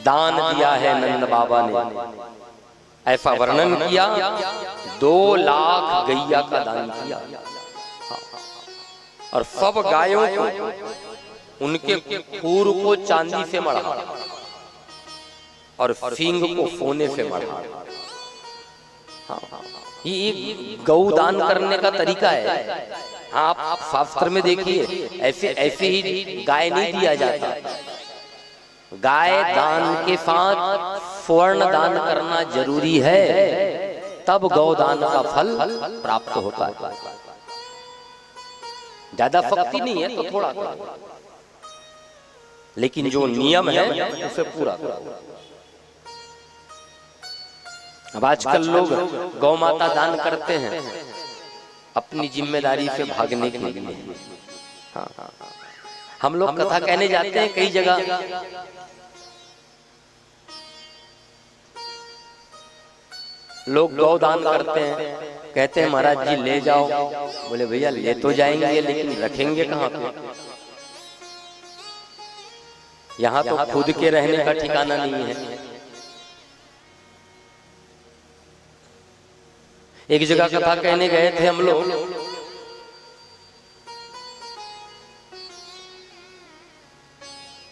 दान दिया है नंद बाबा ने, ऐसा वर्णन किया। 2 लाख गैया का दान किया और सब गायों को उनके खूर को चांदी से मढ़ा और सींग को सोने से मढ़ा। ये गौदान करने का तरीका है। हाँ, आप शास्त्र में देखिए, ऐसे ऐसे ही गाय नहीं दिया जाता। गाय दान के साथ स्वर्ण दान करना जरूरी है, तब गौदान का फल प्राप्त होता है। ज्यादा शक्ति नहीं है तो थोड़ा थोड़ा, लेकिन जो नियम है उसे पूरा करो। अब आजकल लोग गौ माता दान करते हैं अपनी जिम्मेदारी से भागने के लिए। हाँ, हम लोग कथा कहने जाते हैं कई जगह, लोग गौ दान करते हैं, कहते हैं महाराज जी ले जाओ। बोले भैया ले तो जाएंगे लेकिन रखेंगे कहाँ पे? यहाँ तो खुद के रहने का ठिकाना नहीं है। एक जगह कथा कहने गए थे हम लोग,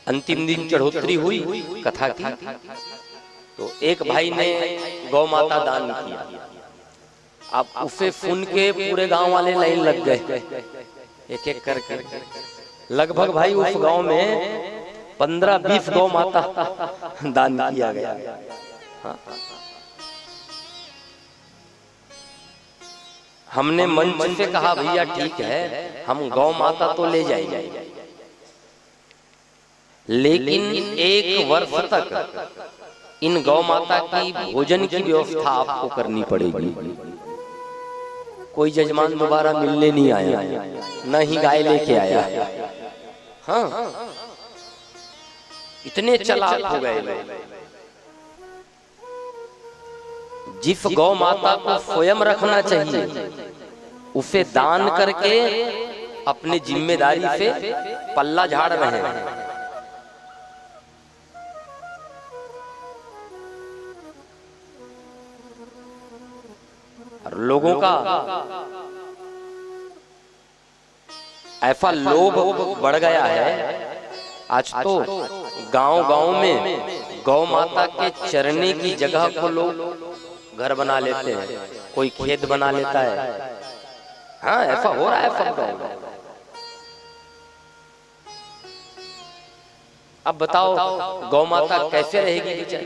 अंतिम दिन चढ़ोतरी हुई कथा की, तो एक भाई ने गौ माता दान किया। अब उसे सुन के पूरे गांव वाले लाइन लग गए, एक एक करके। लगभग भाई उस गांव में 15-20 गौ माता दान किया गया। हाँ। हमने मंच से कहा भैया ठीक है, हम गौ माता तो ले जाएंगे, लेकिन 1 वर्ष तक इन गौ माता की भोजन की व्यवस्था आपको करनी पड़ेगी। कोई जजमान दोबारा मिलने नहीं आया, न ही गाय लेके आया। हाँ, इतने चालाक हो गए। जिस गौ माता को स्वयं रखना चाहिए उसे दान करके अपनी जिम्मेदारी से पल्ला झाड़ रहे हैं। और लोगों का ऐसा लोभ बढ़ गया है, आज तो गांव-गांव में गौ माता के चरने की जगह को लोग घर बना लेते हैं, कोई खेत बना लेता है। हाँ, ऐसा हो रहा है सब गाँव। अब बताओ गौ माता कैसे रहेगी बेचारी?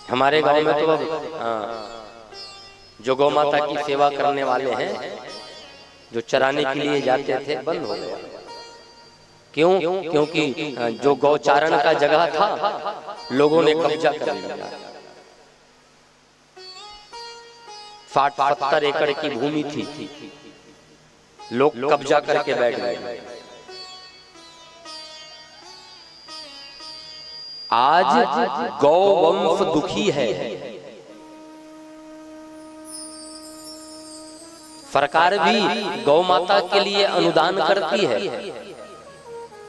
हमारे गांव में तो जो गौ माता की सेवा करने वाले हैं, जो चराने के लिए जाते थे, बंद हो गया। क्यों? क्योंकि जो गौचारण का जगह था लोगों ने कब्जा कर लिया। 60-70 एकड़ की भूमि थी, लोग कब्जा करके बैठ गए। आज गौवंश दुखी है। सरकार भी गौ माता के लिए अनुदान करती है,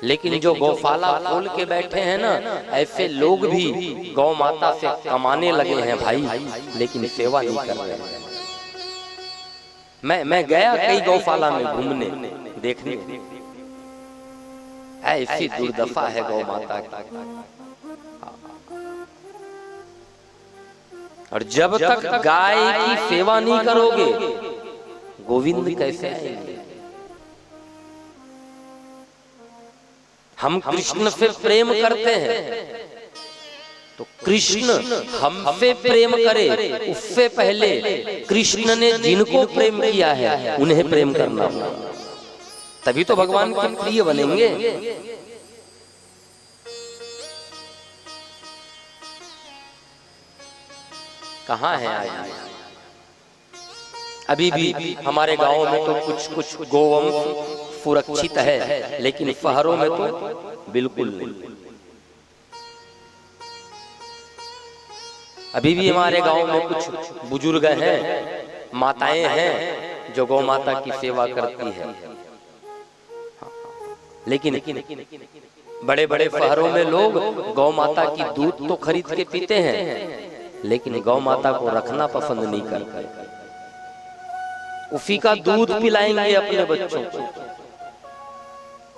लेकिन जो गौशाला खोल के बैठे हैं ना, ऐसे लोग भी गौ माता से कमाने लगे हैं भाई, लेकिन सेवा नहीं कर रहे हैं। मैं गया कई गौशाला में घूमने, देखने, ऐसी दुर्दशा है गौ माता की। और जब तक गाय की सेवा नहीं करोगे, गोविंद कैसे आएंगे? हम कृष्ण से प्रेम करते हैं, तो कृष्ण हमसे प्रेम करे उससे पहले कृष्ण ने जिनको प्रेम किया है उन्हें प्रेम करना होगा, तभी तो भगवान के प्रिय बनेंगे। कहाँ है आज? अभी भी हमारे गांव में तो कुछ गोवंश सुरक्षित है, लेकिन शहरों में तो बिल्कुल नहीं। अभी भी हमारे गांव में कुछ बुजुर्ग हैं, माताएं हैं जो गौ माता की सेवा करती है, लेकिन बड़े बड़े शहरों में लोग गौ माता की दूध तो खरीद के पीते हैं, लेकिन गौ माता को रखना पसंद नहीं करते। उसी का दूध पिलाएंगे अपने बच्चों को,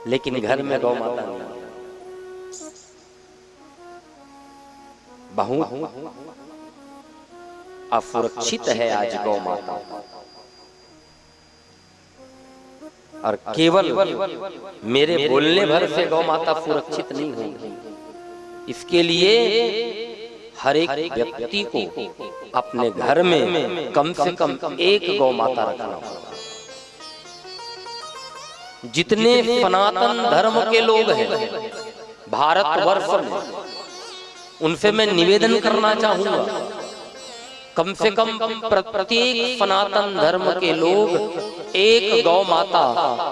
लेकिन घर में गौ माता नहीं। बहुत असुरक्षित है आज गौ माता, और केवल मेरे बोलने भर से गौ माता सुरक्षित नहीं होगी। इसके लिए हर एक व्यक्ति को अपने घर में कम से कम एक गौ माता रखना होगा। जितने सनातन धर्म के लोग हैं भारतवर्ष में, उनसे मैं निवेदन करना चाहूंगा, कम से कम प्रत्येक सनातन धर्म के लोग एक गौ माता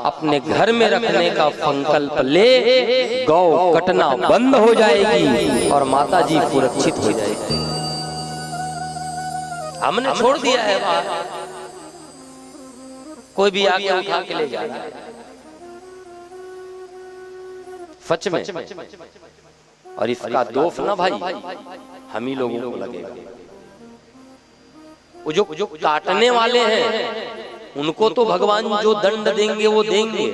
अपने घर में रखने का संकल्प ले। गौ कटना बंद हो जाएगी और माता जी सुरक्षित हो जाएगी। हमने छोड़ दिया है बाहर, कोई भी आगे उठा के ले जा रहा है। सच में, और इसका दोष ना भाई हम ही लोगों को लगेगा। वो जो काटने वाले हैं उनको तो भगवान जो दंड देंगे वो देंगे,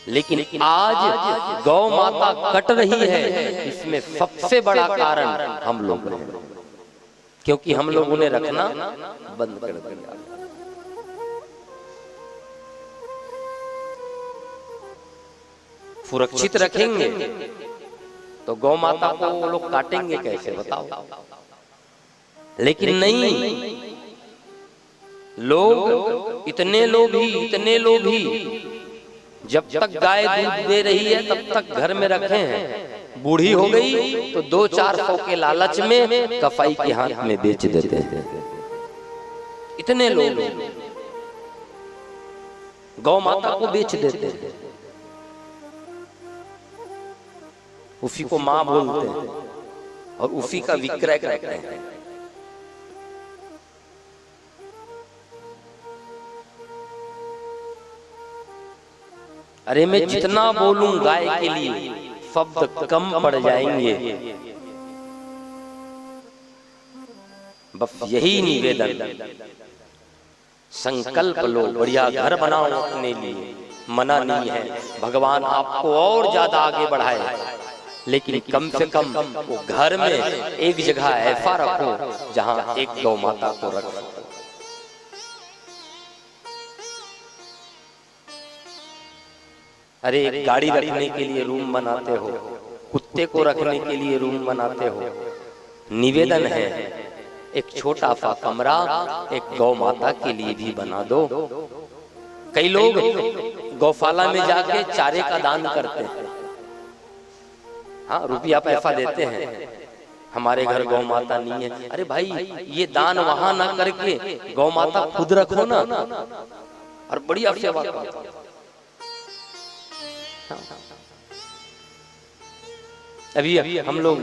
लेकिन आज गौ माता कट रही है, इसमें सबसे बड़ा कारण हम लोग हैं, क्योंकि हम लोग उन्हें रखना बंद कर दिया। सुरक्षित रखेंगे तो गौ माता को वो लोग काटेंगे कैसे बताओ? लेकिन नहीं, लोग इतने लोभी जब तक गाय दूध दे रही है तब तक घर में रखे हैं। बूढ़ी हो गई तो 200-400 के लालच में कसाई के हाथ में बेच देते हैं। इतने लोग गौ माता को बेच देते हैं, उसी को मां बोलते हैं और उसी का विक्रय करते हैं। अरे मैं जितना बोलूं गाय के लिए शब्द कम पड़ जाएंगे। बस यही निवेदन, संकल्प लो, बढ़िया घर बनाओ अपने लिए, मना नहीं है, भगवान आपको और ज्यादा आगे बढ़ाए, लेकिन कम से कम वो घर में एक जगह ऐसा रखो जहां एक गौ माता को रख सको। अरे एक गाड़ी रखने के लिए रूम बनाते हो, कुत्ते को रखने के लिए रूम बनाते हो, निवेदन है एक छोटा सा कमरा एक गौ माता के लिए भी बना दो। कई लोग गौशाला में जाके चारे का दान करते हैं, हाँ रुपया पैसा देते हैं, हमारे घर गौ माता नहीं है। अरे भाई ये दान वहां ना करके गौ माता खुद रखो ना, और बढ़िया सेवा करो। अभी हम लोग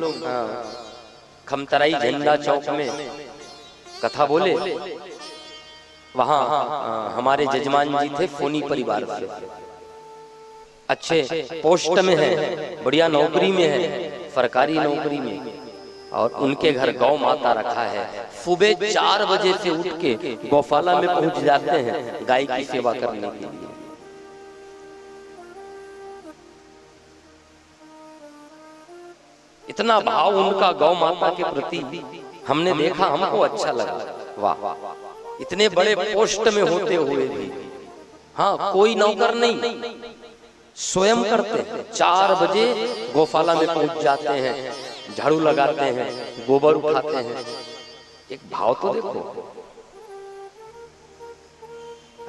खमतराई झंडा चौक में कथा बोले, वहां हमारे जजमान जी थे फोनी परिवार से, अच्छे पोस्ट में है, बढ़िया नौकरी में है, सरकारी नौकरी में, और उनके घर गौ माता रखा है। सुबह 4 बजे से उठ के गौशाला में पहुंच जाते हैं गाय की सेवा करने के लिए। इतना भाव उनका गौ माता के प्रति हमने देखा, हमको अच्छा लगा। वाह, इतने बड़े पोस्ट में होते हुए भी, हाँ कोई नौकर नहीं, स्वयं करते हैं। 4 बजे गौशाला में पहुंच जाते हैं, झाड़ू लगाते हैं, गोबर उठाते हैं। एक भाव तो देखो,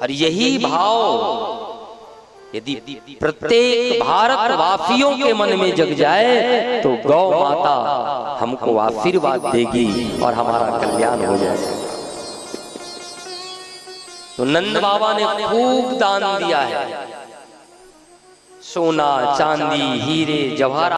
और यही भाव यदि प्रत्येक भारतवासियों के मन में जग जाए तो गौ माता हमको आशीर्वाद देगी और हमारा कल्याण हो जाएगा। तो नंद बाबा ने खूब दान दिया है, सोना चांदी हीरे जवाहरात